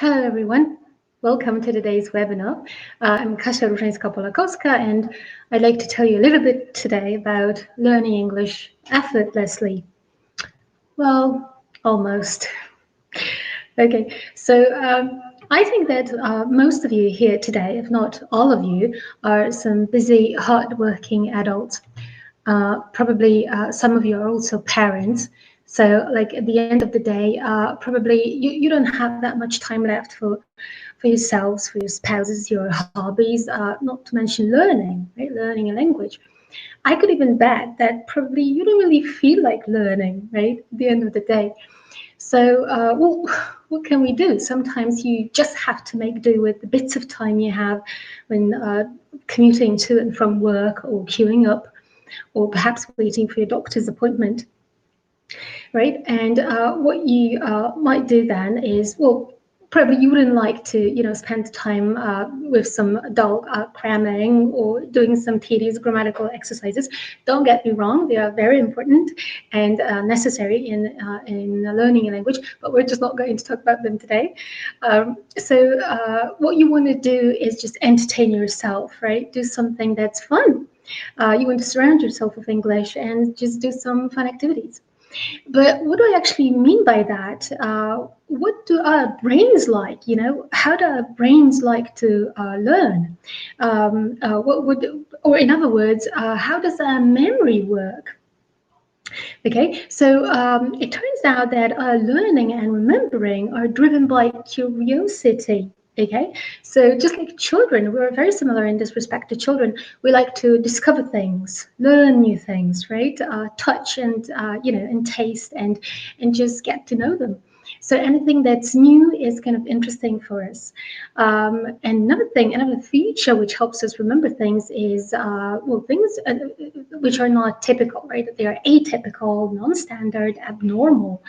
Hello, everyone. Welcome to today's webinar. I'm Kasia Różańska-Polakowska, and I'd like to tell you a little bit today about learning English effortlessly. Well, almost. Okay, so I think that most of you here today, if not all of you, are some busy, hardworking adults. Probably some of you are also parents. So like at the end of the day, probably you don't have that much time left for yourselves, for your spouses, your hobbies, not to mention learning, right? Learning a language. I could even bet that probably you don't really feel like learning, right? At the end of the day. So, well, what can we do? Sometimes you just have to make do with the bits of time you have when commuting to and from work or queuing up, or perhaps waiting for your doctor's appointment, right? And what you might do then is, well, probably you wouldn't like to, spend time with some dull cramming or doing some tedious grammatical exercises. Don't get me wrong; they are very important and necessary in learning a language. But we're just not going to talk about them today. So what you want to do is just entertain yourself, right? Do something that's fun. You want to surround yourself with English and just do some fun activities. But what do I actually mean by that? What do our brains like? How do our brains like to learn? Or in other words, how does our memory work? Okay, so it turns out that learning and remembering are driven by curiosity. Okay, so just like children, we're very similar in this respect to children. We like to discover things, learn new things, right? Touch and and taste and just get to know them. So anything that's new is kind of interesting for us. And another feature which helps us remember things is things which are not typical, right? They are atypical, non-standard, abnormal,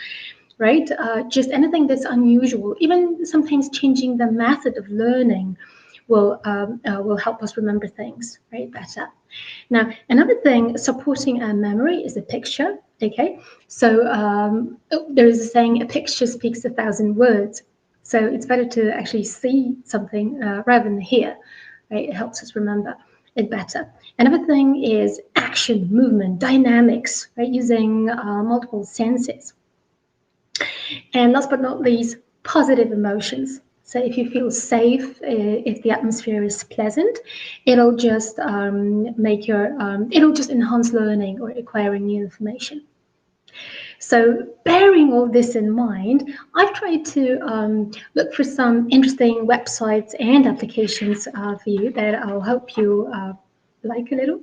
right? Just anything that's unusual, even sometimes changing the method of learning will help us remember things, right, better. Now, another thing supporting our memory is a picture, okay? So there is a saying, a picture speaks 1,000 words. So it's better to actually see something rather than hear, right? It helps us remember it better. Another thing is action, movement, dynamics, right? Using multiple senses. And last but not least, positive emotions. So if you feel safe, if the atmosphere is pleasant, it'll just it'll just enhance learning or acquiring new information. So bearing all this in mind, I've tried to look for some interesting websites and applications for you that I'll help you like a little,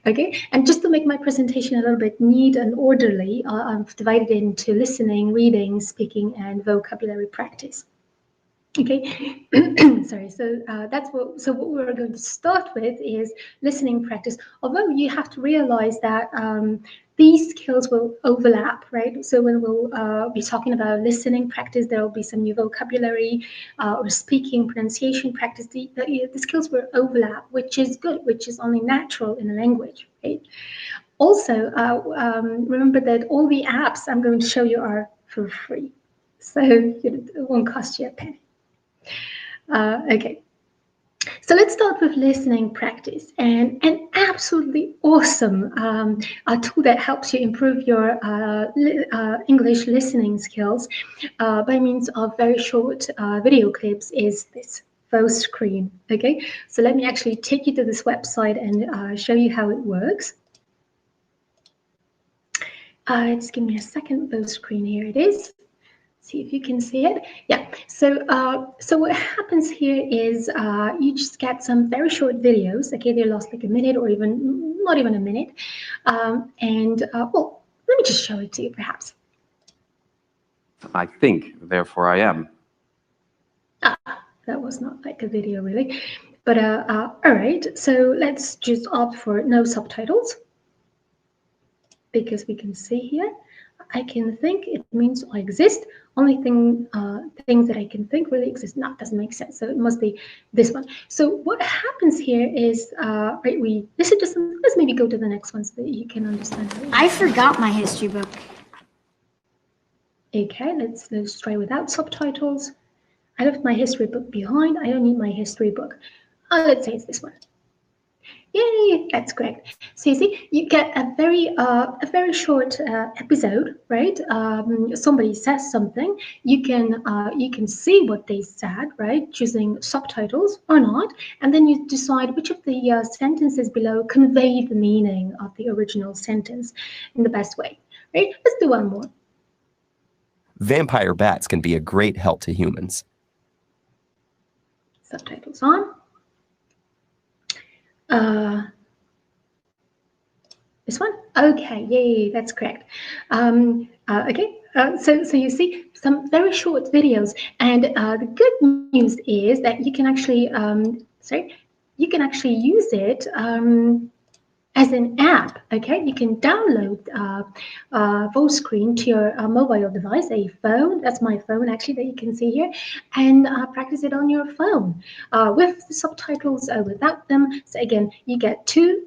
okay? And just to make my presentation a little bit neat and orderly, I've divided it into listening, reading, speaking, and vocabulary practice. Okay, sorry. So what we're going to start with is listening practice. Although you have to realize that these skills will overlap, right? So when we'll be talking about listening practice, there will be some new vocabulary or speaking pronunciation practice. The skills will overlap, which is good, which is only natural in a language, right? Also, remember that all the apps I'm going to show you are for free, so it won't cost you a penny. Okay, so let's start with listening practice, and an absolutely awesome tool that helps you improve your English listening skills by means of very short video clips is this Vocaroo. Okay, so let me actually take you to this website and show you how it works. Just give me a second. Vocaroo, here it is. See if you can see it. Yeah, so what happens here is you just get some very short videos. Okay, they last like a minute or even not even a minute. Well, let me just show it to you perhaps. I think, therefore I am. That was not like a video really. But all right, so let's just opt for no subtitles because we can see here. I can think, it means I exist. Only things that I can think really exist. No, it doesn't make sense. So it must be this one. So what happens here is, right, let's maybe go to the next one so that you can understand. I forgot my history book. Okay, let's try without subtitles. I left my history book behind. I don't need my history book. Let's say it's this one. Yay, that's correct. So you see, you get a very short episode, right? Somebody says something. You can see what they said, right? Choosing subtitles or not, and then you decide which of the sentences below convey the meaning of the original sentence in the best way, right? Let's do one more. Vampire bats can be a great help to humans. Subtitles on. This one? Okay, yay, that's correct. Okay, so you see some very short videos, and the good news is that you can actually, you can actually use it as an app. Okay, you can download Vocaroo to your mobile device, a phone. That's my phone actually that you can see here, and practice it on your phone with the subtitles or without them. So again, you get two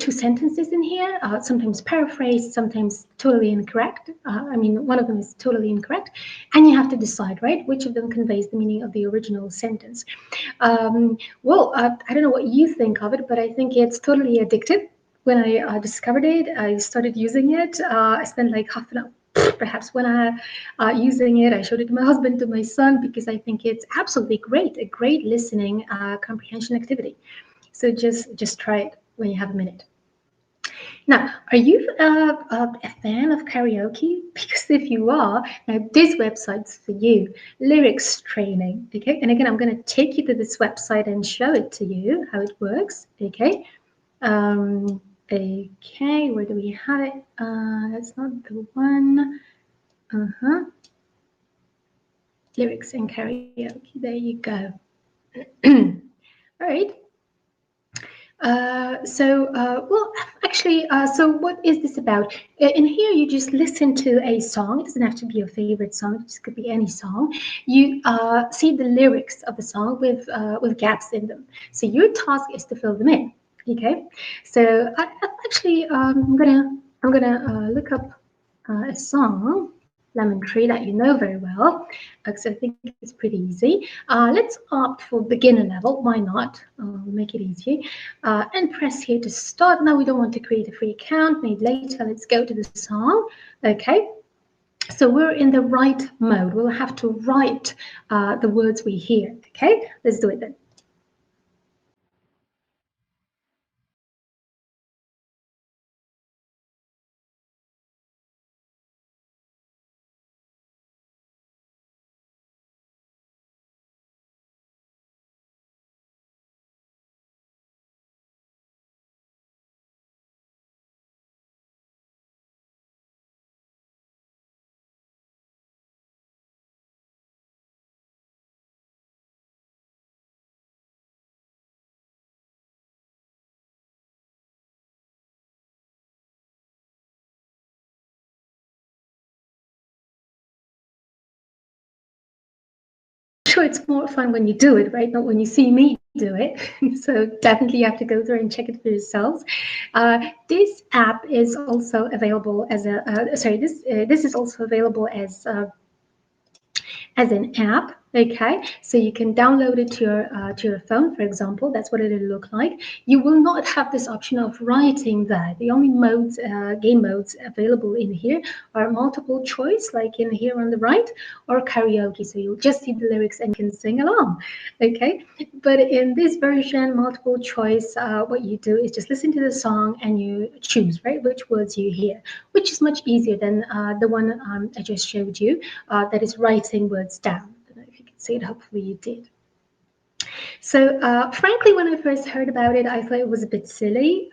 sentences in here, sometimes paraphrased, sometimes totally incorrect. I mean, one of them is totally incorrect, and you have to decide, right, which of them conveys the meaning of the original sentence. Well, I don't know what you think of it, but I think it's totally addictive. When I discovered it, I started using it. I spent like half an hour, perhaps, when using it. I showed it to my husband, to my son, because I think it's absolutely great, a great listening comprehension activity. So just try it when you have a minute. Now, are you a fan of karaoke? Because if you are, now this website's for you. Lyrics training, okay? And again, I'm going to take you to this website and show it to you, how it works, okay? Okay, where do we have it? That's not the one. Lyrics and karaoke, there you go. All right. Well, actually, so what is this about? In here, you just listen to a song. It doesn't have to be your favorite song. It just could be any song. You see the lyrics of the song with gaps in them. So your task is to fill them in. Okay. So I'm gonna look up a song, Lemon Tree, that you know very well, because I think it's pretty easy. Let's opt for beginner level. Why not? Make it easy. And press here to start. Now we don't want to create a free account. Maybe later. Let's go to the song. Okay. So we're in the write mode. We'll have to write the words we hear. Okay. Let's do it then. Sure, it's more fun when you do it, right? Not when you see me do it. So definitely you have to go through and check it for yourselves. This app is also available as this is also available as an app. Okay, so you can download it to your phone, for example. That's what it'll look like. You will not have this option of writing there. The only modes, game modes available in here are multiple choice, like in here on the right, or karaoke. So you'll just see the lyrics and can sing along. Okay, but in this version, multiple choice, what you do is just listen to the song and you choose, right, which words you hear, which is much easier than the one I just showed you, that is writing words down. See it, hopefully you did. So frankly, when I first heard about it, I thought it was a bit silly.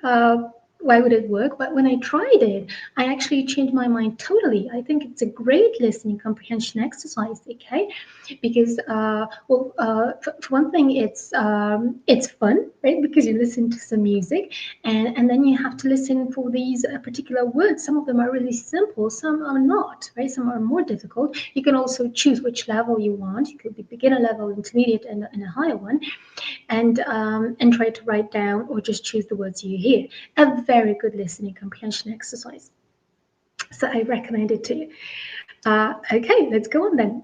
Why would it work? But when I tried it, I actually changed my mind totally. I think it's a great listening comprehension exercise, okay? Because, for one thing, it's fun, right? Because you listen to some music, and then you have to listen for these particular words. Some of them are really simple, some are not, right? Some are more difficult. You can also choose which level you want. You could be beginner level, intermediate, and a higher one, and try to write down or just choose the words you hear. A very good listening comprehension exercise. So I recommend it to you. Okay, let's go on then.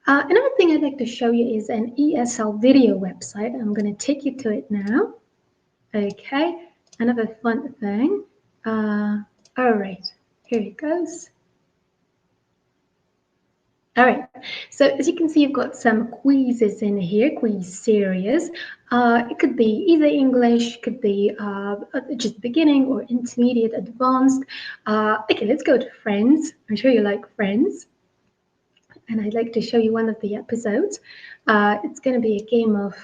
Another thing I'd like to show you is an ESL video website. I'm going to take you to it now. Okay, another fun thing. All right, here it goes. All right, so as you can see, you've got some quizzes in here, quiz series. It could be either English, could be just beginning or intermediate, advanced. Okay, let's go to Friends. I'm sure you like Friends. And I'd like to show you one of the episodes. It's going to be a game of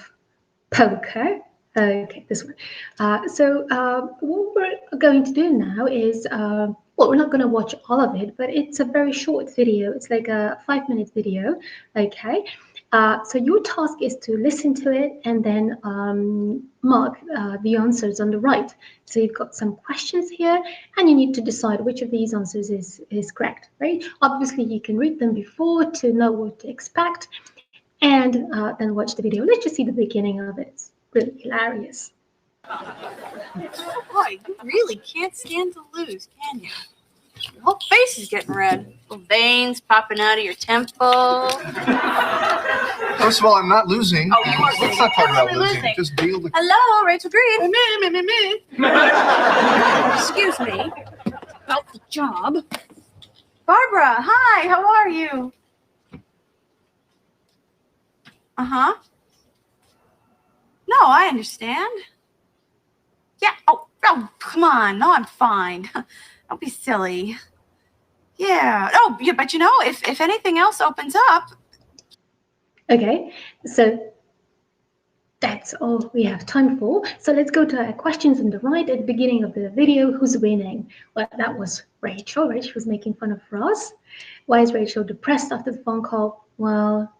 poker. Okay, this one. What we're going to do now is, well, we're not going to watch all of it, but it's a very short video. It's like a 5-minute video, okay? So your task is to listen to it and then mark the answers on the right. So you've got some questions here, and you need to decide which of these answers is correct, right? Obviously, you can read them before to know what to expect, and then watch the video. Let's just see the beginning of it. It's really hilarious. Boy, you really can't stand to lose, can you? Your whole face is getting red. Little veins popping out of your temple. First of all, I'm not losing. Oh, you are Let's not talk about losing. losing. Just deal with. Hello, Rachel Green. Excuse me. About the job. Barbara, hi, how are you? Uh-huh. No, I understand. Yeah, oh, come on. No, I'm fine. Don't be silly. Yeah. Oh, yeah, but you know, if anything else opens up. Okay, so that's all we have time for. So let's go to our questions on the right at the beginning of the video. Who's winning? Well, that was Rachel, right? She was making fun of Ross. Why is Rachel depressed after the phone call? Well,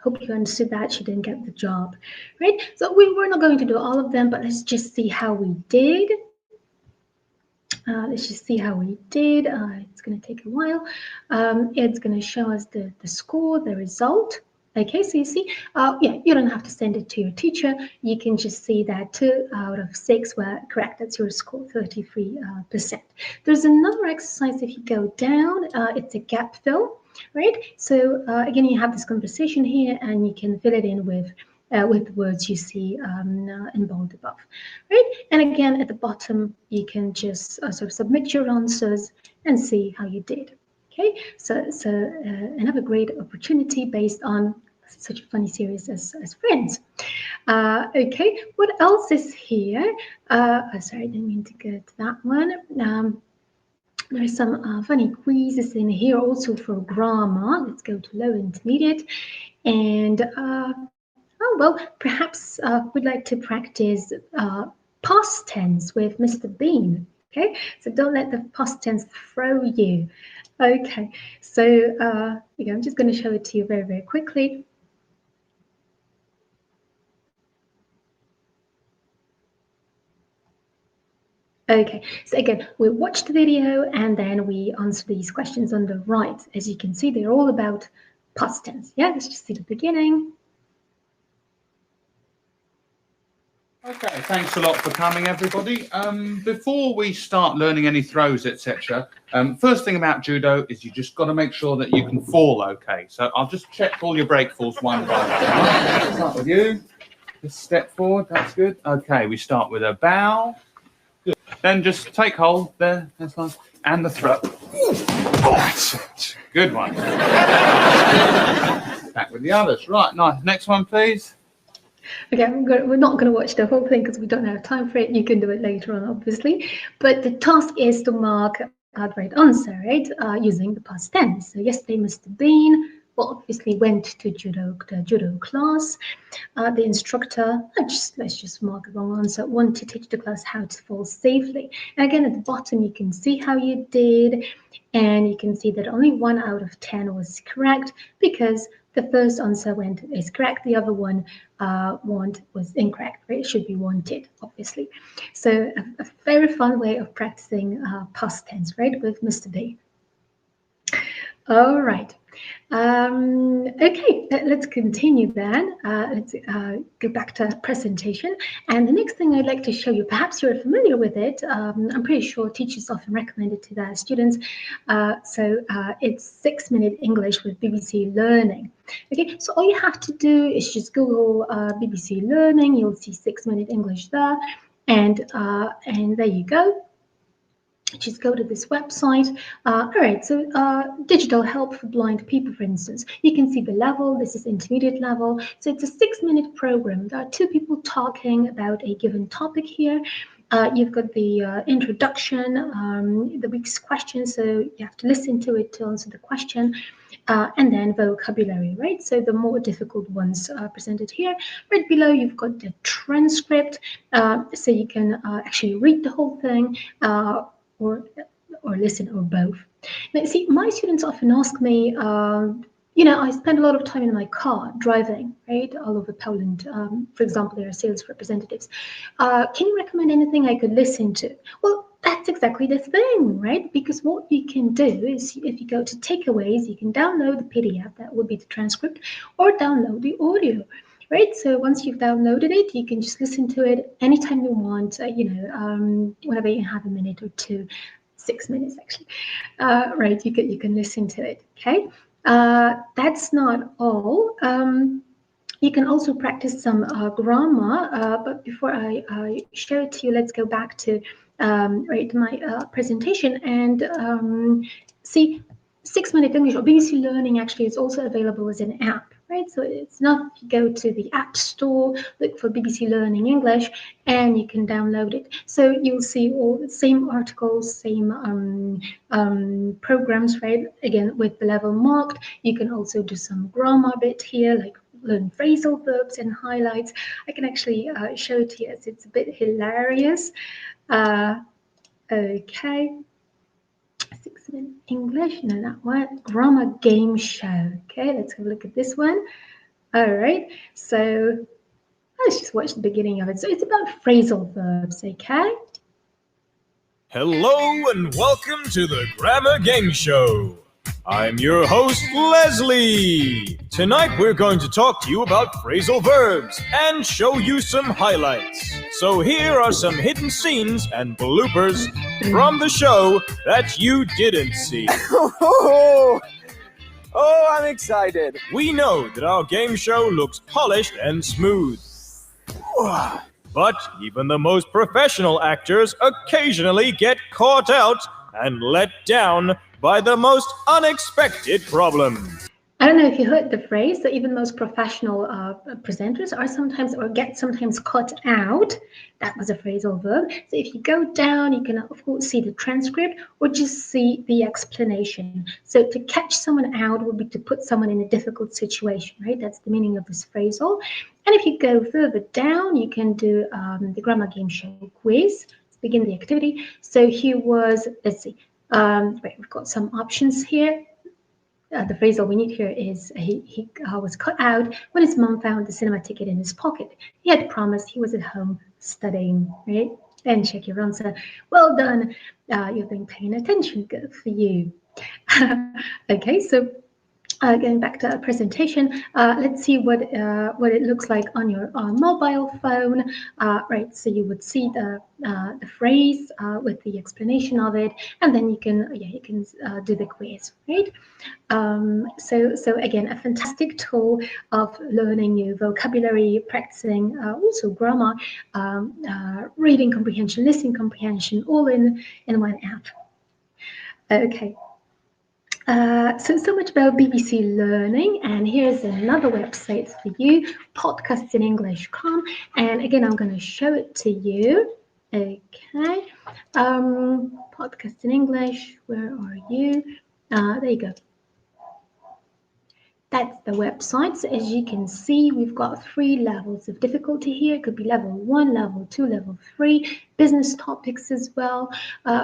hope you understood that she didn't get the job, right? So we're not going to do all of them, but let's just see how we did. Let's just see how we did. It's going to take a while. It's going to show us the score, the result. Okay, so you see, yeah, you don't have to send it to your teacher. You can just see that 2 out of 6 were correct. That's your score, 33%. There's another exercise if you go down. It's a gap fill, right? So again, you have this conversation here, and you can fill it in with the words you see in bold above, right? And again, at the bottom, you can just sort of submit your answers and see how you did. Okay, so another great opportunity based on such a funny series as Friends. Okay, what else is here? Sorry, I didn't mean to go to that one. There's some funny quizzes in here also for grammar. Let's go to low intermediate. And oh, well, perhaps we'd like to practice past tense with Mr. Bean. Okay, so don't let the past tense throw you. Okay, so I'm just going to show it to you very, very quickly. Okay, so again, we watch the video and then we answer these questions on the right. As you can see, they're all about past tense. Yeah, let's just see the beginning. Okay, thanks a lot for coming, everybody. Before we start learning any throws, etc., first thing about judo is you just got to make sure that you can fall okay. So I'll just check all your break falls one by one. Let's start with you. Just step forward, that's good. Okay, we start with a bow. Good. Then just take hold there, that's nice. And the throw. Good one. Back with the others. Right, nice. Next one, please. Okay, we're not going to watch the whole thing because we don't have time for it. You can do it later on, obviously. But the task is to mark the right answer, right, using the past tense. So yesterday, Mr. Bean, well, obviously went to judo class. The instructor, let's just mark the wrong answer, want to teach the class how to fall safely. And again, at the bottom, you can see how you did. And you can see that only 1 out of 10 was correct because the first answer is correct. The other one was incorrect, right? It should be wanted, obviously. So a very fun way of practicing past tense, right, with Mr. B. All right. Okay, let's continue then. Let's go back to presentation. And the next thing I'd like to show you, perhaps you're familiar with it. I'm pretty sure teachers often recommend it to their students. It's 6-minute English with BBC Learning. Okay, so all you have to do is just Google BBC Learning. You'll see 6-minute English there, and there you go. Just go to this website. All right, so digital help for blind people, for instance. You can see the level. This is intermediate level. So it's a 6-minute program. There are 2 people talking about a given topic here. You've got the introduction, the week's question, so you have to listen to it to answer the question, and then vocabulary, right? So the more difficult ones are presented here. Right below, you've got the transcript, so you can actually read the whole thing, or listen, or both. Now, see, my students often ask me, you know, I spend a lot of time in my car driving, right, all over Poland. For example, there are sales representatives. Can you recommend anything I could listen to? Well, that's exactly the thing, right? Because what you can do is, if you go to takeaways, you can download the PDF, that would be the transcript, or download the audio. Right, so once you've downloaded it, you can just listen to it anytime you want, whenever you have a minute or two, 6 minutes actually. Right, you can listen to it, okay? That's not all. You can also practice some grammar, but before I show it to you, let's go back to my presentation and see 6-minute English, or BBC Learning actually is also available as an app. Right, so it's enough if you go to the App Store, look for BBC Learning English, and you can download it. So you'll see all the same articles, same programs, right? Again, with the level marked. You can also do some grammar bit here, like learn phrasal verbs and highlights. I can actually show it to you, as it's a bit hilarious. Okay. 6-minute English, no, that one. Grammar game show. Okay, let's have a look at this one. All right, so let's just watch the beginning of it. So it's about phrasal verbs, okay? Hello and welcome to the Grammar Game Show. I'm your host, Leslie. Tonight we're going to talk to you about phrasal verbs and show you some highlights. So here are some hidden scenes and bloopers from the show that you didn't see. Oh, I'm excited. We know that our game show looks polished and smooth. But even the most professional actors occasionally get caught out and let down by the most unexpected problems. I don't know if you heard the phrase, that even most professional presenters are sometimes cut out. That was a phrasal verb. So if you go down, you can of course see the transcript or just see the explanation. So to catch someone out would be to put someone in a difficult situation, right? That's the meaning of this phrasal. And if you go further down, you can do the grammar game show quiz. Let's begin the activity. So here was, let's see, right, we've got some options here. The phrasal we need here is he was cut out when his mom found the cinema ticket in his pocket. He had promised he was at home studying, right? Then check your answer. Well done. You've been paying attention. Good for you. Okay, so going back to our presentation, let's see what it looks like on your mobile phone. Right, so you would see the phrase with the explanation of it, and then you can do the quiz, right? So again, a fantastic tool of learning new vocabulary, practicing also grammar, reading comprehension, listening comprehension, all in one app. Okay. So much about BBC Learning, and here's another website for you, podcastininenglish.com, and again I'm going to show it to you. Okay, Podcast in English, where are you? There you go. That's the website. So as you can see, we've got 3 levels of difficulty here. It could be level 1, level 2, level 3, business topics as well.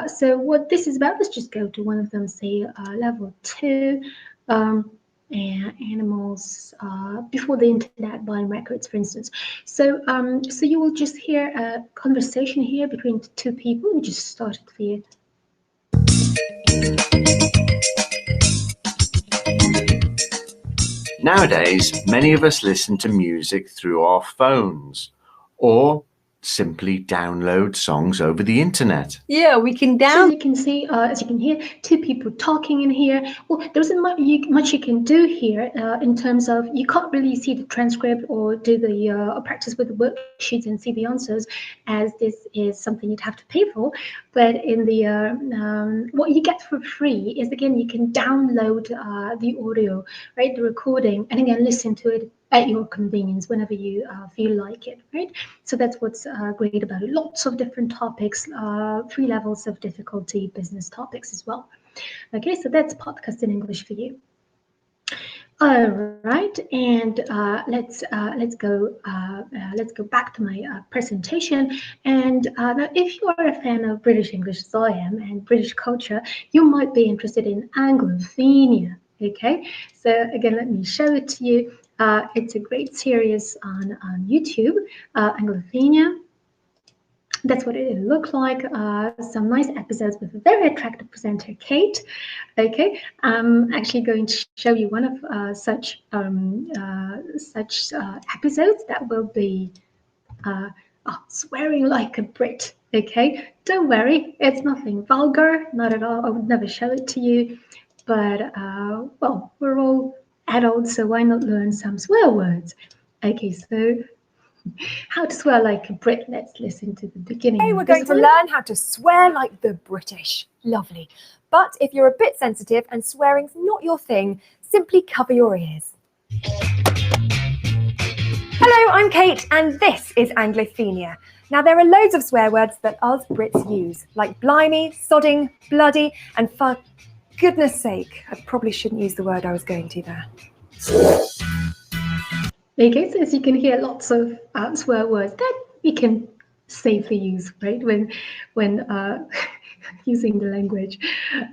So what this is about, let's just go to one of them, say level 2, and animals before the internet, buying records, for instance. So so you will just hear a conversation here between 2 people. We just started for you. Nowadays, many of us listen to music through our phones or simply download songs over the internet. Yeah, we can So as you can see, as you can hear, two people talking in here. Well, there isn't much you can do here in terms of you can't really see the transcript or do the practice with the worksheets and see the answers, as this is something you'd have to pay for. But in the what you get for free is, again, you can download the audio, right, the recording, and again listen to it at your convenience whenever you feel like it, right? So that's what's great about it. Lots of different topics, 3 levels of difficulty, business topics as well. Okay, so that's podcast in English for you. All right, and let's go back to my presentation. And now, if you are a fan of British English, as I am, and British culture, you might be interested in AngloSenia. Okay, so again, let me show it to you. It's a great series on YouTube, AngloSenia. That's what it looked like. Some nice episodes with a very attractive presenter, Kate. Okay, I'm actually going to show you one of such episodes that will be swearing like a Brit. Okay, don't worry, it's nothing vulgar, not at all. I would never show it to you, but well, we're all adults, so why not learn some swear words? Okay, so how to swear like a Brit. Let's listen to the beginning. Today we're going to learn how to swear like the British. Lovely. But if you're a bit sensitive and swearing's not your thing, simply cover your ears. Hello, I'm Kate, and this is AngloSenia. Now, there are loads of swear words that us Brits use, like blimey, sodding, bloody, and for goodness sake. I probably shouldn't use the word I was going to there. Okay, so as you can hear, lots of swear words that we can safely use, right, when using the language.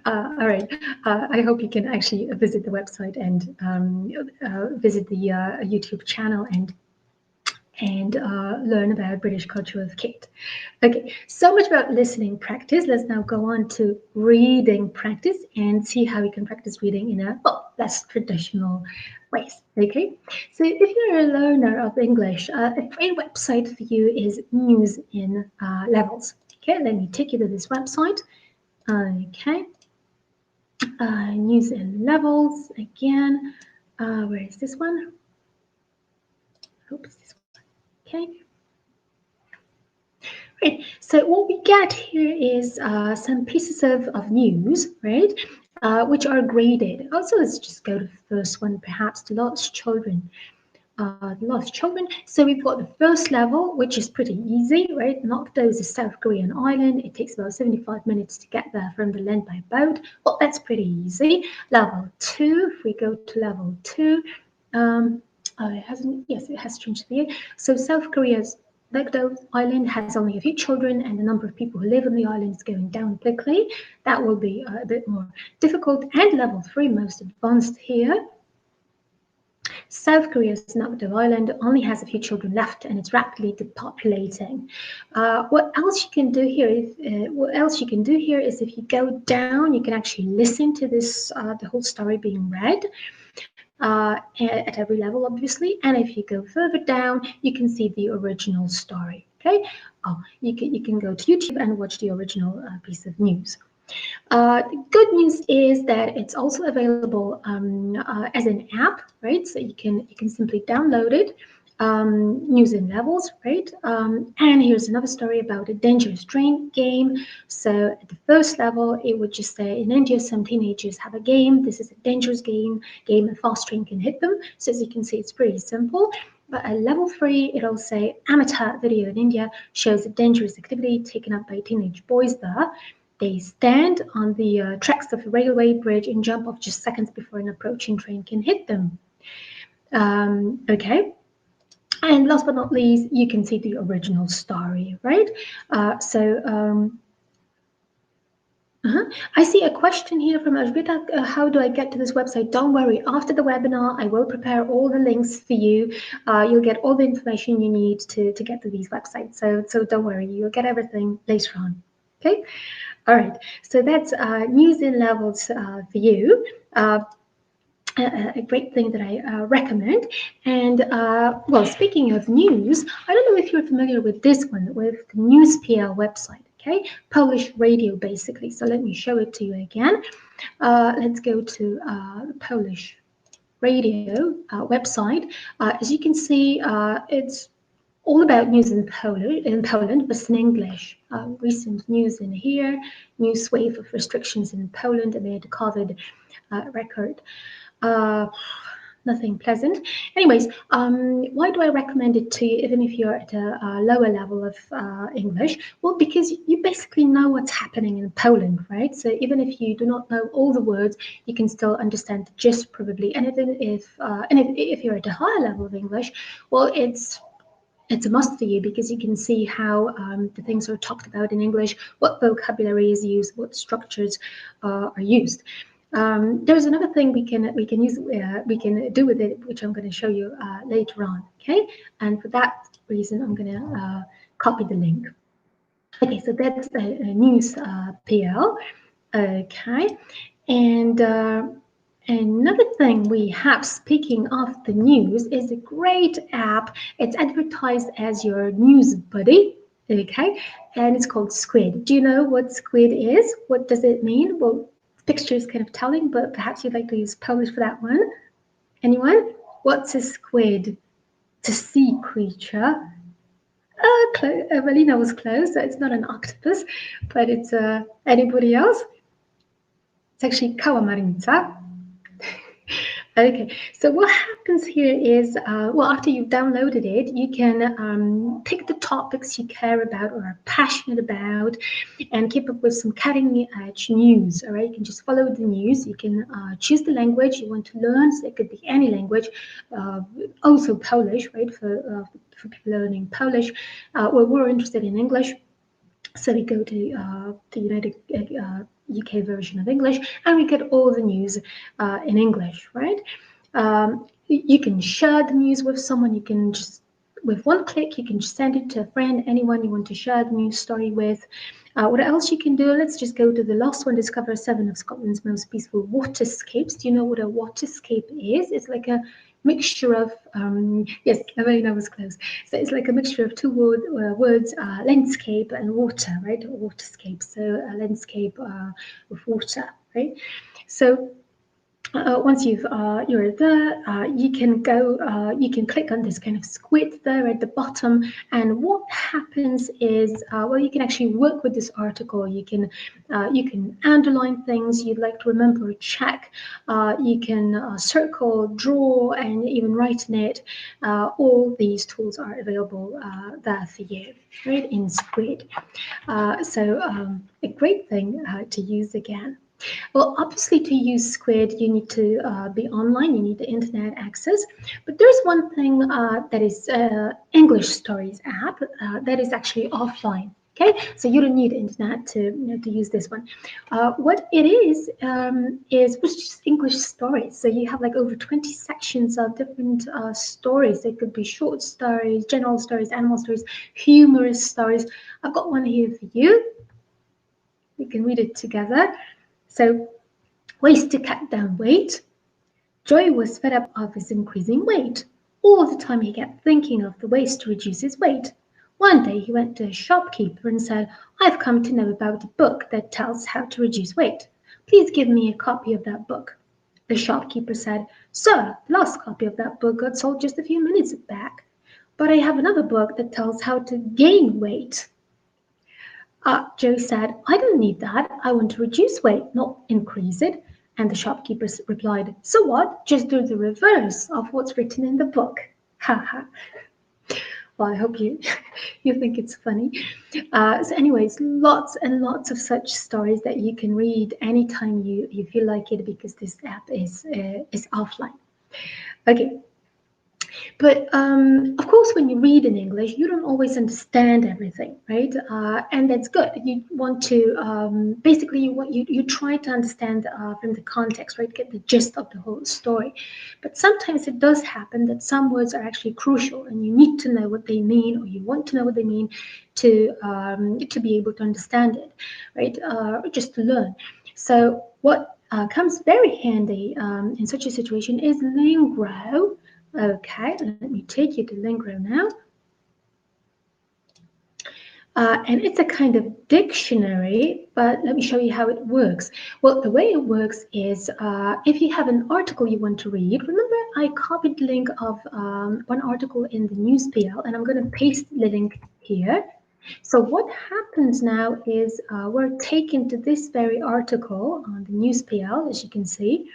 All right, I hope you can actually visit the website and visit the YouTube channel and learn about British culture with Kate. Okay, so much about listening practice. Let's now go on to reading practice and see how you can practice reading in a less traditional ways. Okay, so if you're a learner of English, a great website for you is News in Levels. Okay, let me take you to this website. Okay, News in Levels again. Where is this one? Oops, this one. Okay. Right. So what we get here is some pieces of news, right, which are graded. Also, let's just go to the first one, perhaps the lost children. The lost children. So we've got the first level, which is pretty easy, right? Nakdo is a South Korean island. It takes about 75 minutes to get there from the land by boat. Well, that's pretty easy. Level 2, if we go to level 2, it hasn't, yes, it has changed here. So South Korea's Nakdo Island has only a few children, and the number of people who live on the island is going down quickly. That will be a bit more difficult. And level 3, most advanced here. South Korea's Nakdo Island only has a few children left, and it's rapidly depopulating. What else you can do here is if you go down, you can actually listen to this the whole story being read. At every level, obviously, and if you go further down, you can see the original story. Okay, you can go to YouTube and watch the original piece of news. The good news is that it's also available as an app, right? So you can simply download it. News in Levels, right? And here's another story about a dangerous train game. So at the first level, it would just say, in India, some teenagers have a game. This is a dangerous game. A fast train can hit them. So as you can see, it's pretty simple. But at level 3, it'll say, amateur video in India shows a dangerous activity taken up by teenage boys there. They stand on the tracks of a railway bridge and jump off just seconds before an approaching train can hit them. Okay. And last but not least, you can see the original story, right? I see a question here from Ajbita. How do I get to this website? Don't worry. After the webinar, I will prepare all the links for you. You'll get all the information you need to get to these websites. So don't worry. You'll get everything later on. Okay. All right. So that's News in Levels for you. a great thing that I recommend. And well, speaking of news, I don't know if you're familiar with this one, with the News PL website. Okay, Polish radio basically. So let me show it to you again. Let's go to the Polish radio website. As you can see, it's all about news in Poland, but in English. Recent news in here, news wave of restrictions in Poland amid COVID record. Nothing pleasant. Anyways, why do I recommend it to you, even if you're at a lower level of English? Well, because you basically know what's happening in Poland, right? So even if you do not know all the words, you can still understand the gist probably. And even if you're at a higher level of English, well, it's a must for you because you can see how the things are talked about in English, what vocabulary is used, what structures are used. There's another thing we can do with it, which I'm going to show you later on. Okay, and for that reason, I'm going to copy the link. Okay, so that's the news PL. Okay, and another thing we have, speaking of the news, is a great app. It's advertised as your news buddy. Okay, and it's called Squid. Do you know what Squid is? What does it mean? Well, picture is kind of telling, but perhaps you'd like to use Polish for that one. Anyone? What's a squid? It's a sea creature. Evelina was close, so it's not an octopus, but it's anybody else? It's actually kałamarnica. Okay, so what happens here is, well, after you've downloaded it, you can pick the topics you care about or are passionate about and keep up with some cutting-edge news, all right? You can just follow the news. You can choose the language you want to learn, so it could be any language, also Polish, right, for people learning Polish. Well, we're interested in English, so we go to the United UK version of English, and we get all the news in English, right? You can share the news with someone. You can just, with one click, you can just send it to a friend, anyone you want to share the news story with. What else you can do? Let's just go to the last one, discover 7 of Scotland's most peaceful waterscapes. Do you know what a waterscape is? It's like a mixture of, yes, Evelina was close. So it's like a mixture of two words, landscape and water, right? Waterscape, so a landscape with water, right? So once you're there, you can go, you can click on this kind of squid there at the bottom, and what happens is, well, you can actually work with this article. You can underline things you'd like to remember or check. You can circle, draw, and even write in it. All these tools are available there for you, right, in Squid. So a great thing to use again. Well, obviously, to use Squid, you need to be online. You need the internet access. But there's one thing that is English Stories app that is actually offline. Okay, so you don't need internet to use this one. What it is just English stories. So you have like over 20 sections of different stories. They could be short stories, general stories, animal stories, humorous stories. I've got one here for you. We can read it together. So, ways to cut down weight. Joy was fed up of his increasing weight. All the time he kept thinking of the ways to reduce his weight. One day he went to a shopkeeper and said, "I've come to know about a book that tells how to reduce weight. Please give me a copy of that book." The shopkeeper said, "Sir, the last copy of that book got sold just a few minutes back. But I have another book that tells how to gain weight." Joe said, "I don't need that. I want to reduce weight, not increase it." And the shopkeeper replied, "So what? Just do the reverse of what's written in the book." Haha. Well, I hope you think it's funny. So anyways, lots and lots of such stories that you can read anytime you feel like it, because this app is offline. Okay. But of course, when you read in English, you don't always understand everything, right? And that's good. You want to basically you try to understand from the context, right? Get the gist of the whole story. But sometimes it does happen that some words are actually crucial, and you need to know what they mean, or you want to know what they mean to be able to understand it, right? Just to learn. So what comes very handy in such a situation is Lingro. Okay, let me take you to Lingro now. And it's a kind of dictionary, but let me show you how it works. Well, the way it works is if you have an article you want to read, remember I copied the link of one article in the news PL, and I'm going to paste the link here. So what happens now is we're taken to this very article on the news PL, as you can see.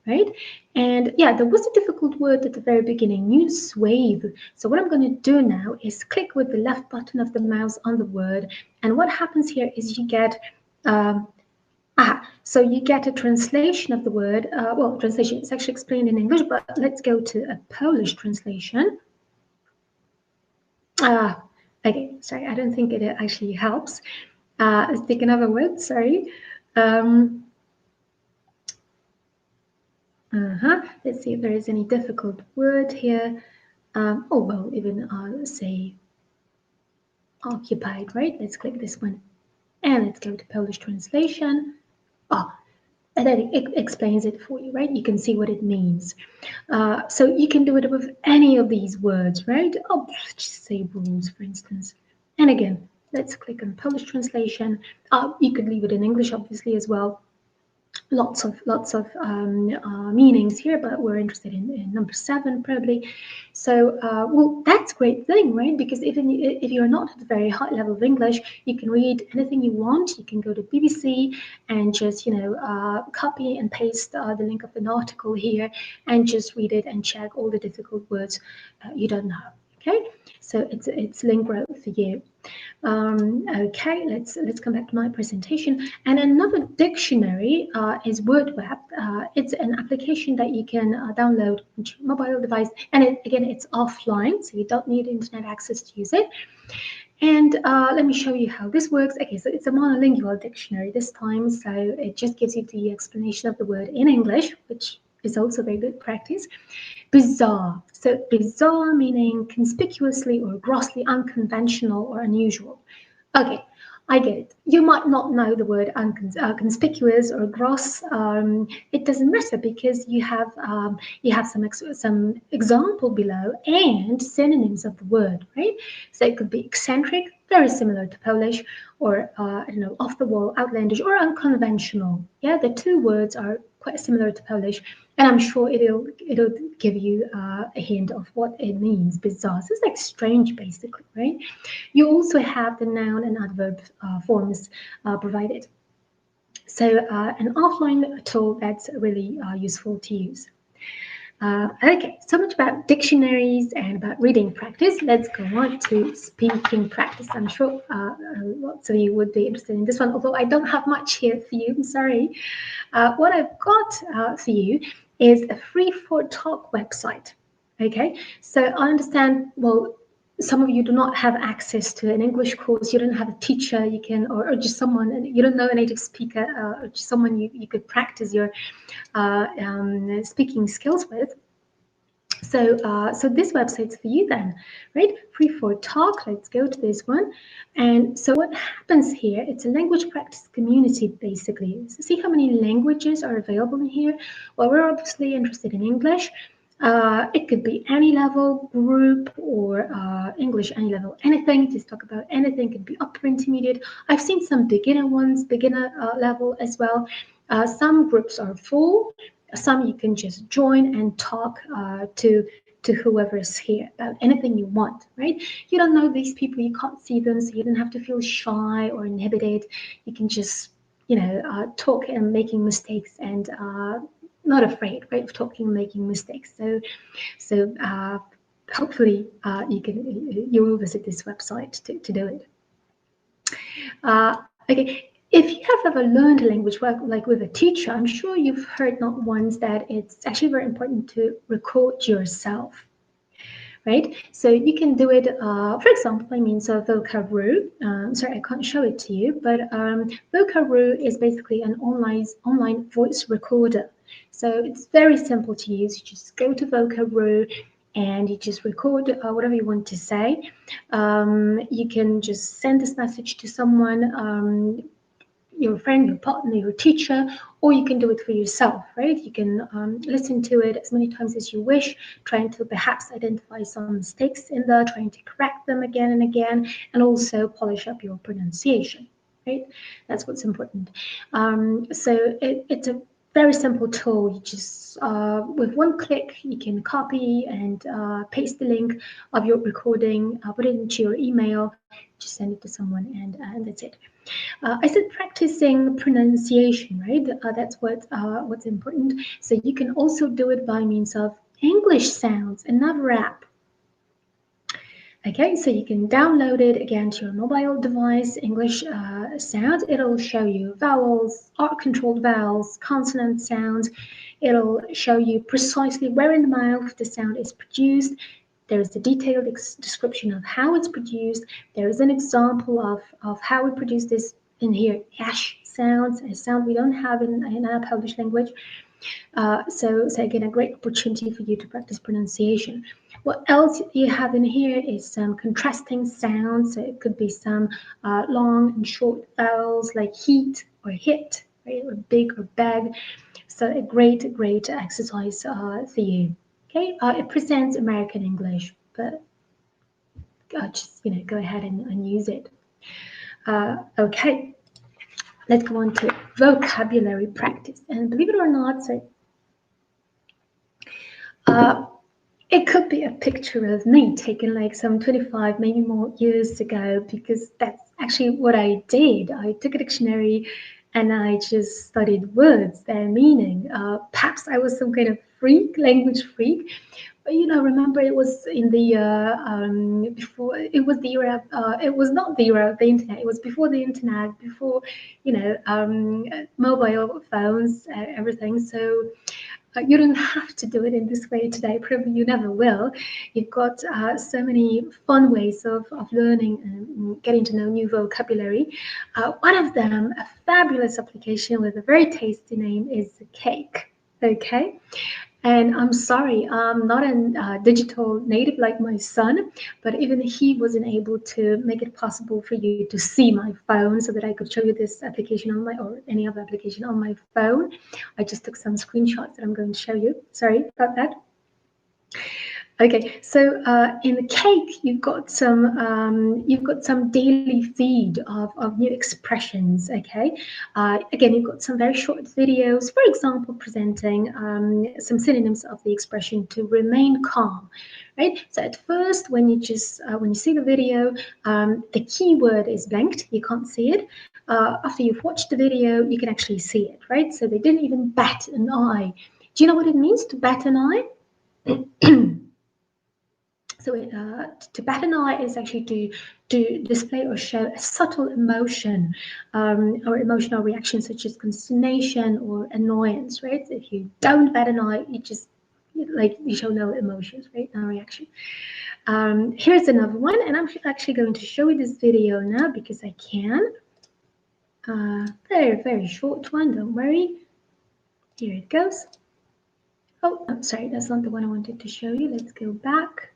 Right? And yeah, there was a difficult word at the very beginning, news wave. So what I'm going to do now is click with the left button of the mouse on the word. And what happens here is you get, so you get a translation of the word. Well, translation is actually explained in English, but let's go to a Polish translation. Okay, sorry, I don't think it actually helps. Let's take another word, sorry. Let's see if there is any difficult word here. Oh, well, even let's say occupied, right? Let's click this one. And let's go to Polish translation. Oh, and then it explains it for you, right? You can see what it means. So you can do it with any of these words, right? Oh, let's just say rules, for instance. And again, let's click on Polish translation. You could leave it in English, obviously, as well. Lots of meanings here, but we're interested in number 7 probably. So well, that's a great thing, right? Because even if you're not at a very high level of English, you can read anything you want. You can go to BBC and just copy and paste the link of an article here and just read it and check all the difficult words you don't know. Okay, so it's Lingro for you. Okay, let's come back to my presentation. And another dictionary is WordWeb. It's an application that you can download on your mobile device, and again, it's offline, so you don't need internet access to use it. And let me show you how this works. Okay, so it's a monolingual dictionary this time, so it just gives you the explanation of the word in English, which is also very good practice. Bizarre. So bizarre meaning conspicuously or grossly unconventional or unusual. Okay, I get it. You might not know the word conspicuous or gross. It doesn't matter because you have some example below and synonyms of the word, right? So it could be eccentric, very similar to Polish, or I don't know, off the wall, outlandish, or unconventional. Yeah, the two words are quite similar to Polish, and I'm sure it'll give you a hint of what it means. Bizarre. So it's like strange, basically, right? You also have the noun and adverb forms provided. So an offline tool that's really useful to use. Okay, so much about dictionaries and about reading practice. Let's go on to speaking practice. I'm sure lots of you would be interested in this one, although I don't have much here for you. I'm sorry. What I've got for you is a free4talk website. Okay, so I understand, well, some of you do not have access to an English course. You don't have a teacher you can, or just someone, you don't know a native speaker, or just someone you could practice your speaking skills with. So so this website's for you then, right? Free4talk. Let's go to this one. And so what happens here, it's a language practice community, basically. So see how many languages are available in here? Well, we're obviously interested in English. It could be any level, group, or English any level, anything. Just talk about anything. It could be upper intermediate. I've seen some beginner ones, beginner level as well. Some groups are full. Some you can just join and talk to whoever's here about anything you want, right? You don't know these people, you can't see them, so you don't have to feel shy or inhibited. You can just, talk and making mistakes and not afraid, right, of talking and making mistakes. So hopefully you will visit this website to do it. Okay. If you have ever learned a language, like with a teacher, I'm sure you've heard not once that it's actually very important to record yourself, right? So you can do it, for example, by means of Vocaroo. Sorry, I can't show it to you, but Vocaroo is basically an online voice recorder. So it's very simple to use. You just go to Vocaroo and you just record whatever you want to say. You can just send this message to someone. your friend, your partner, your teacher, or you can do it for yourself, right? You can listen to it as many times as you wish, trying to perhaps identify some mistakes in there, trying to correct them again and again, and also polish up your pronunciation, right? That's what's important. So it's a very simple tool. You just, with one click, you can copy and paste the link of your recording, put it into your email, just send it to someone, and that's it. I said practicing pronunciation, right? That's what's important. So you can also do it by means of English sounds, another app. Okay, so you can download it again to your mobile device, English sounds. It'll show you vowels, controlled vowels, consonant sounds. It'll show you precisely where in the mouth the sound is produced. There's a detailed description of how it's produced. There is an example of how we produce this in here, ash sounds, a sound we don't have in our Polish language. So again, a great opportunity for you to practice pronunciation. What else you have in here is some contrasting sounds. So it could be some long and short vowels like heat or hit, right? Or big or bag. So a great exercise for you. Okay, it presents American English, but just go ahead and use it. Okay, let's go on to vocabulary practice. And believe it or not, so it could be a picture of me taken like some 25, maybe more years ago, because that's actually what I did. I took a dictionary and I just studied words, their meaning. Perhaps I was some kind of freak, language freak. But remember, it was in the before. It was the era. It was not the era of the internet. It was before the internet, before mobile phones, everything. So you don't have to do it in this way today. Probably you never will. You've got so many fun ways of learning and getting to know new vocabulary. One of them, a fabulous application with a very tasty name, is Cake. Okay. And I'm sorry, I'm not a digital native like my son, but even he wasn't able to make it possible for you to see my phone so that I could show you this application on or any other application on my phone. I just took some screenshots that I'm going to show you. Sorry about that. Okay, so in the Cake, you've got some daily feed of new expressions. Okay, again, you've got some very short videos, for example, presenting some synonyms of the expression to remain calm. Right. So at first, when you see the video, the keyword is blanked. You can't see it. After you've watched the video, you can actually see it. Right. So they didn't even bat an eye. Do you know what it means to bat an eye? So to bat an eye is actually to display or show a subtle emotion or emotional reaction such as consternation or annoyance, right? So if you don't bat an eye, you show no emotions, right? No reaction. Here's another one, and I'm actually going to show you this video now because I can. Very, very short one, don't worry. Here it goes. Oh, I'm sorry, that's not the one I wanted to show you. Let's go back.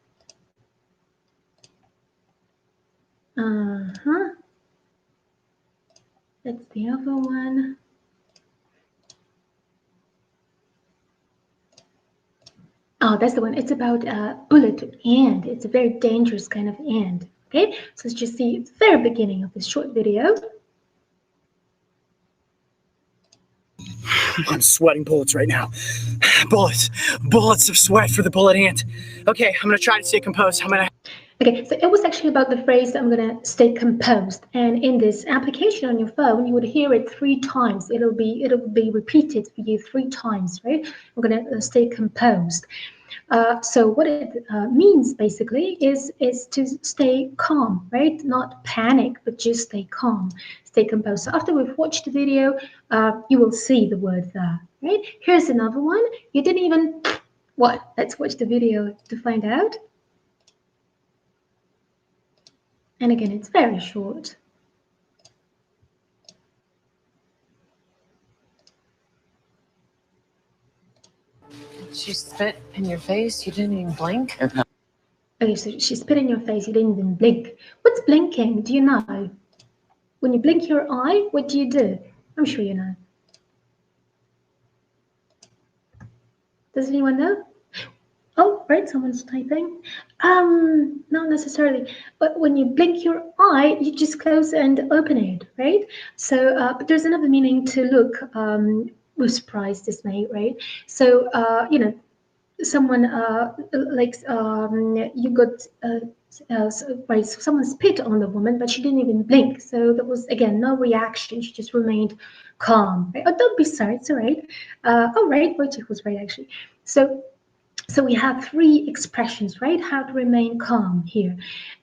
That's the other one. Oh, that's the one. It's about a bullet ant. It's a very dangerous kind of ant. Okay, so let's just see the very beginning of this short video. I'm sweating bullets right now. Bullets of sweat for the bullet ant. Okay, I'm gonna try to stay composed. Okay, so it was actually about the phrase "I'm gonna stay composed," and in this application on your phone, you would hear it 3 times. It'll be repeated for you 3 times, right? I'm gonna stay composed. So what it means basically is to stay calm, right? Not panic, but just stay calm, stay composed. So after we've watched the video, you will see the word there, right? Here's another one. You didn't even what? Let's watch the video to find out. And again, it's very short. She spit in your face. You didn't even blink. Okay, so she spit in your face. You didn't even blink. What's blinking? Do you know? When you blink your eye, what do you do? I'm sure you know. Does anyone know? Oh, right, someone's typing. Not necessarily, but when you blink your eye, you just close and open it, right? So, but there's another meaning to look with surprise, dismay, right? So, you know, someone you got right, so someone spit on the woman, but she didn't even blink. So there was again no reaction. She just remained calm. Right? Oh, don't be sorry, it's all right. Oh, right, Wojciech was right actually. So we have three expressions, right? How to remain calm here.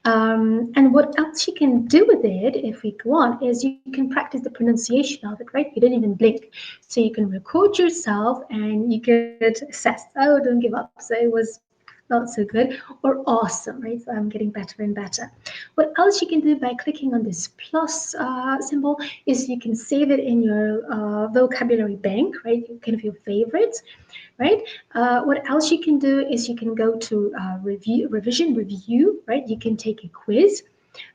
And what else you can do with it, if we go on, is you can practice the pronunciation of it, right? You didn't even blink. So you can record yourself and you could assess, oh, don't give up. So it was not so good or awesome, right? So I'm getting better and better. What else you can do by clicking on this plus symbol is you can save it in your vocabulary bank, right? Kind of your favorites. Right? What else you can do is you can go to revision review, right? You can take a quiz.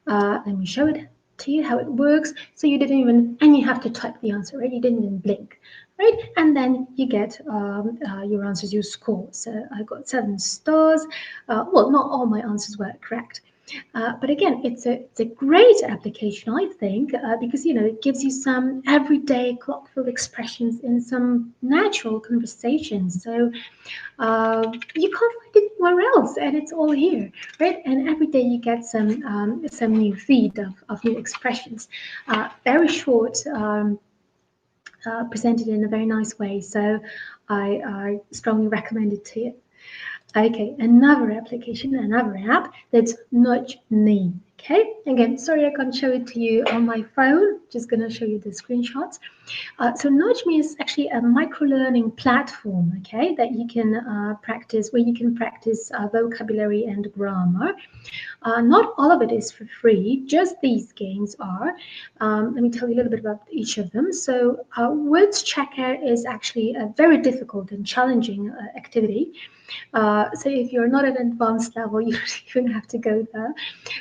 Let me show it to you how it works. So you didn't even, and you have to type the answer, right? You didn't even blink, right? And then you get your answers, your score. So I got 7 stars. Well, not all my answers were correct. But again, it's a great application, I think, because you know it gives you some everyday colloquial expressions in some natural conversations. So you can't find it anywhere else, and it's all here, right? And every day you get some new feed of new expressions. Very short, presented in a very nice way. So I strongly recommend it to you. Okay, another application, another app that's NotMe. Okay, again, sorry I can't show it to you on my phone. Just gonna show you the screenshots. So NotMe is actually a micro-learning platform, okay, that you can practice, where you can practice vocabulary and grammar. Not all of it is for free, just these games are. Let me tell you a little bit about each of them. So Words Checker is actually a very difficult and challenging activity. So if you're not at an advanced level, you don't even have to go there.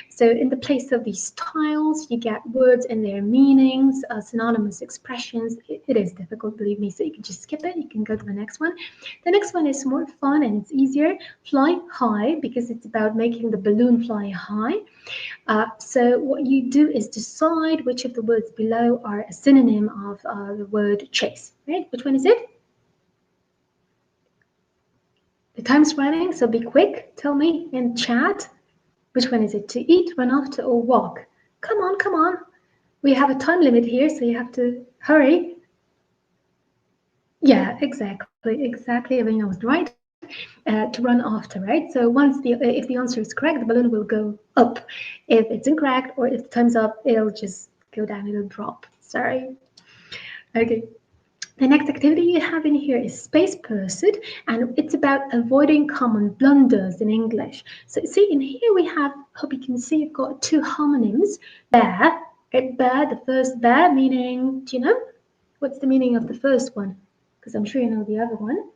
So in the place of these tiles, you get words and their meanings, synonymous expressions. It is difficult, believe me, so you can just skip it. You can go to the next one. The next one is more fun and it's easier. Fly high, because it's about making the balloon fly high. So what you do is decide which of the words below are a synonym of the word chase, right? Which one is it? The time's running, so be quick. Tell me in chat. Which one is it? To eat, run after, or walk? Come on, come on. We have a time limit here, so you have to hurry. Yeah, exactly. Everything was right. To run after, right? So once if the answer is correct, the balloon will go up. If it's incorrect or if the time's up, it'll just go down. It'll drop. Sorry. Okay. The next activity you have in here is Space Pursuit, and it's about avoiding common blunders in English. So see, in here we have, hope you can see, you've got 2 homonyms. Bear, bear, the first bear, meaning, do you know? What's the meaning of the first one? Because I'm sure you know the other one.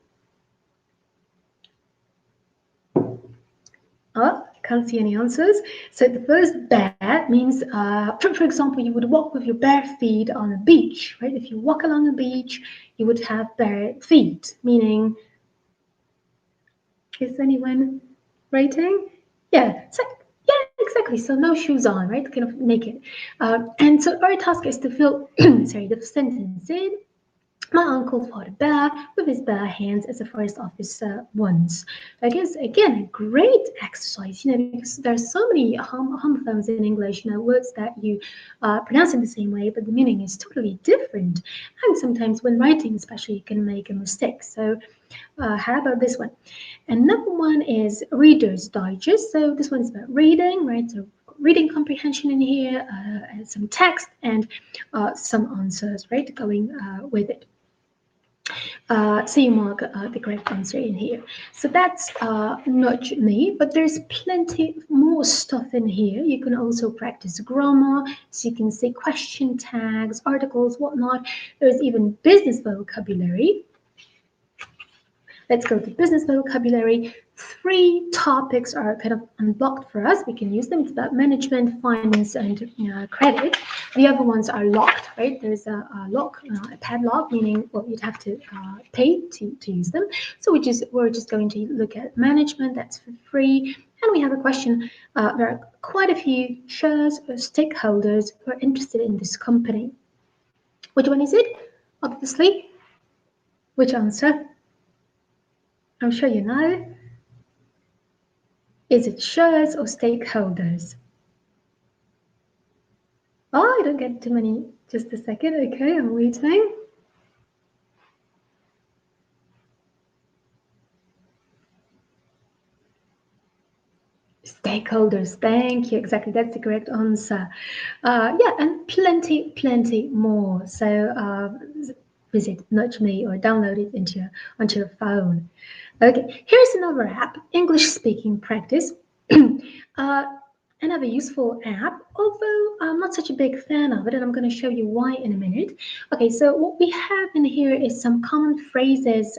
Oh, can't see any answers. So the first bear means, for example, you would walk with your bare feet on a beach, right? If you walk along a beach, you would have bare feet, meaning, is anyone writing? Yeah, so, yeah, exactly. So no shoes on, right? Kind of naked. And so our task is to fill, sorry, the sentence in. My uncle fought a bear with his bare hands as a forest officer once. I guess, again, a great exercise, you know, because there's so many homophones in English, you know, words that you pronounce in the same way, but the meaning is totally different. And sometimes when writing, especially, you can make a mistake. So how about this one? Another one is Reader's Digest. So this one is about reading, right? So reading comprehension in here, and some text and some answers, right, going with it. So you mark the correct answer in here. So that's NotMe, but there's plenty more stuff in here. You can also practice grammar, so you can say question tags, articles, whatnot. There's even business vocabulary. Let's go to business vocabulary. 3 topics are kind of unblocked for us. We can use them. It's about management, finance, and credit. The other ones are locked, right? There's a lock, a padlock, meaning well, you'd have to pay to use them. So we're just going to look at management. That's for free. And we have a question. There are quite a few shares or stakeholders who are interested in this company. Which one is it? Obviously. Which answer? I'm sure you know. Is it shares or stakeholders? Oh, I don't get too many. Just a second. Okay, I'm waiting. Stakeholders. Thank you. Exactly. That's the correct answer. Yeah, and plenty more. So visit NotMe or download it onto your phone. Okay, here's another app, English speaking practice. Another useful app, although I'm not such a big fan of it, and I'm going to show you why in a minute. Okay, so what we have in here is some common phrases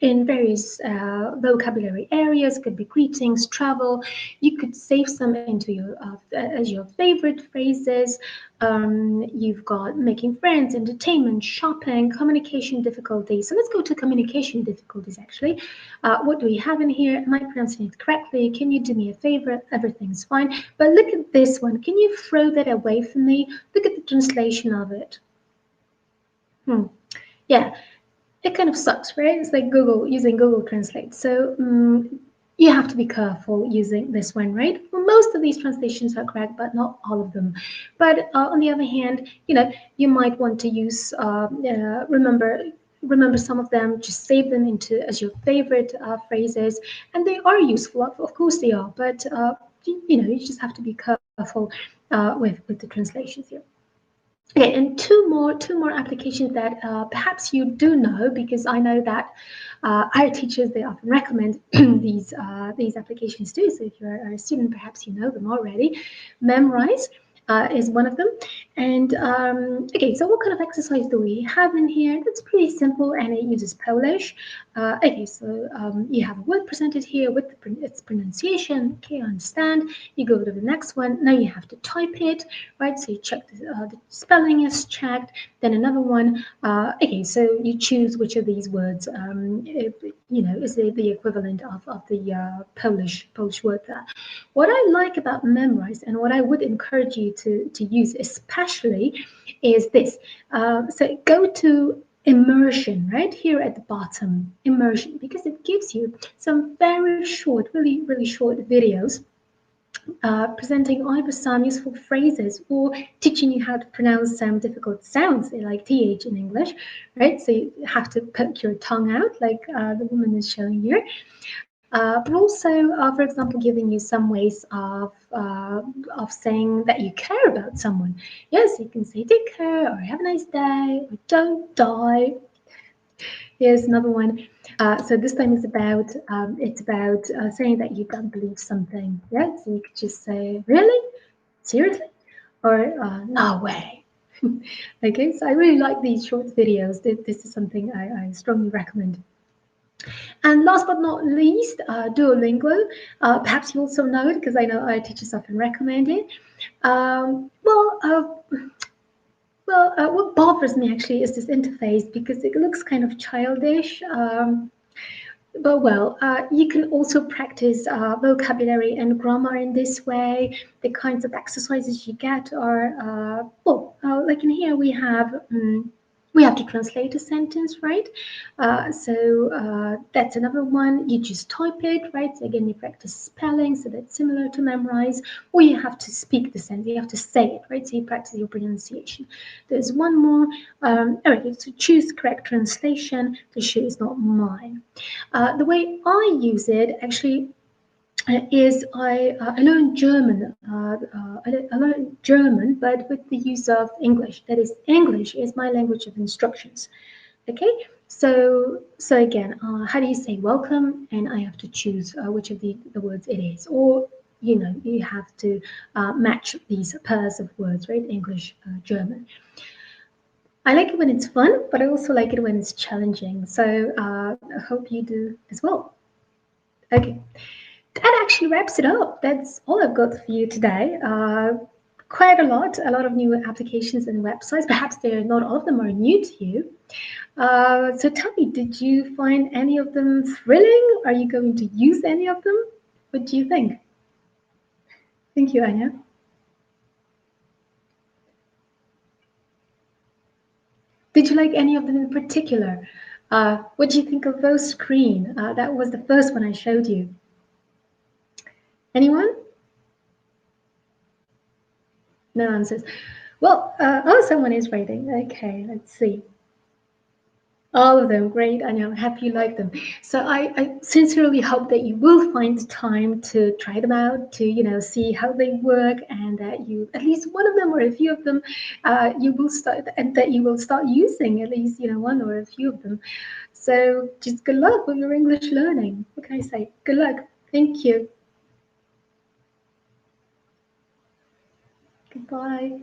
in various vocabulary areas. Could be greetings, travel. You could save some into your as your favorite phrases. You've got making friends, entertainment, shopping, communication difficulties. So let's go to communication difficulties actually. What do we have in here? Am I pronouncing it correctly? Can you do me a favor? Everything's fine. But look at this one. Can you throw that away from me? Look at the translation of it. Yeah, it kind of sucks, right? It's like using Google Translate. So you have to be careful using this one, right? Well, most of these translations are correct, but not all of them. But on the other hand, you might want to use remember some of them, just save them as your favorite phrases, and they are useful. Of course they are, but you just have to be careful with the translations here. Okay, and two more applications that perhaps you do know, because I know that our teachers, they often recommend these applications too. So if you're a student, perhaps you know them already. Memrise is one of them. And okay, so what kind of exercise do we have in here? That's pretty simple, and it uses Polish. Okay, so you have a word presented here with its pronunciation. Okay, I understand. You go to the next one. Now you have to type it, right? So you check the spelling is checked. Then another one. Okay, so you choose which of these words, is the equivalent of the Polish word there. What I like about Memrise, and what I would encourage you to use especially, is this. So go to immersion right here at the bottom, immersion, because it gives you some very short, really short videos presenting either some useful phrases or teaching you how to pronounce some difficult sounds like TH in English, right? So you have to poke your tongue out like the woman is showing here. But also, for example, giving you some ways of saying that you care about someone. Yes, you can say take care, or have a nice day, or don't die. Here's another one. So this time it's about saying that you don't believe something. Yeah, so you could just say, really, seriously, or no way. Okay, so I really like these short videos. This is something I strongly recommend. And last but not least, Duolingo. Perhaps you also know it, because I know our teachers often recommend it. What bothers me actually is this interface, because it looks kind of childish. You can also practice vocabulary and grammar in this way. The kinds of exercises you get are, like in here we have to translate a sentence, right? So that's another one. You just type it, right? So again, you practice spelling, so that's similar to Memrise. Or you have to speak the sentence, you have to say it, right? So you practice your pronunciation. There's one more. All right, so choose correct translation. The shoe is not mine. The way I use it actually is I learned German. I learned German, but with the use of English. That is, English is my language of instructions. Okay, so again, how do you say welcome? And I have to choose which of the words it is, or you have to match these pairs of words, right? English, German. I like it when it's fun, but I also like it when it's challenging. So I hope you do as well. Okay. That actually wraps it up. That's all I've got for you today. quite a lot of new applications and websites. Perhaps not all of them are new to you. So tell me, did you find any of them thrilling? Are you going to use any of them? What do you think? Thank you, Anya. Did you like any of them in particular? What do you think of those screen? That was the first one I showed you. Anyone? No answers. Well, oh, someone is writing. Okay, let's see. All of them, great. I'm happy you like them. So I sincerely hope that you will find the time to try them out, to see how they work, and that you at least one of them or a few of them you will start, and that you will start using at least one or a few of them. So just good luck with your English learning. What can I say? Good luck. Thank you. Goodbye.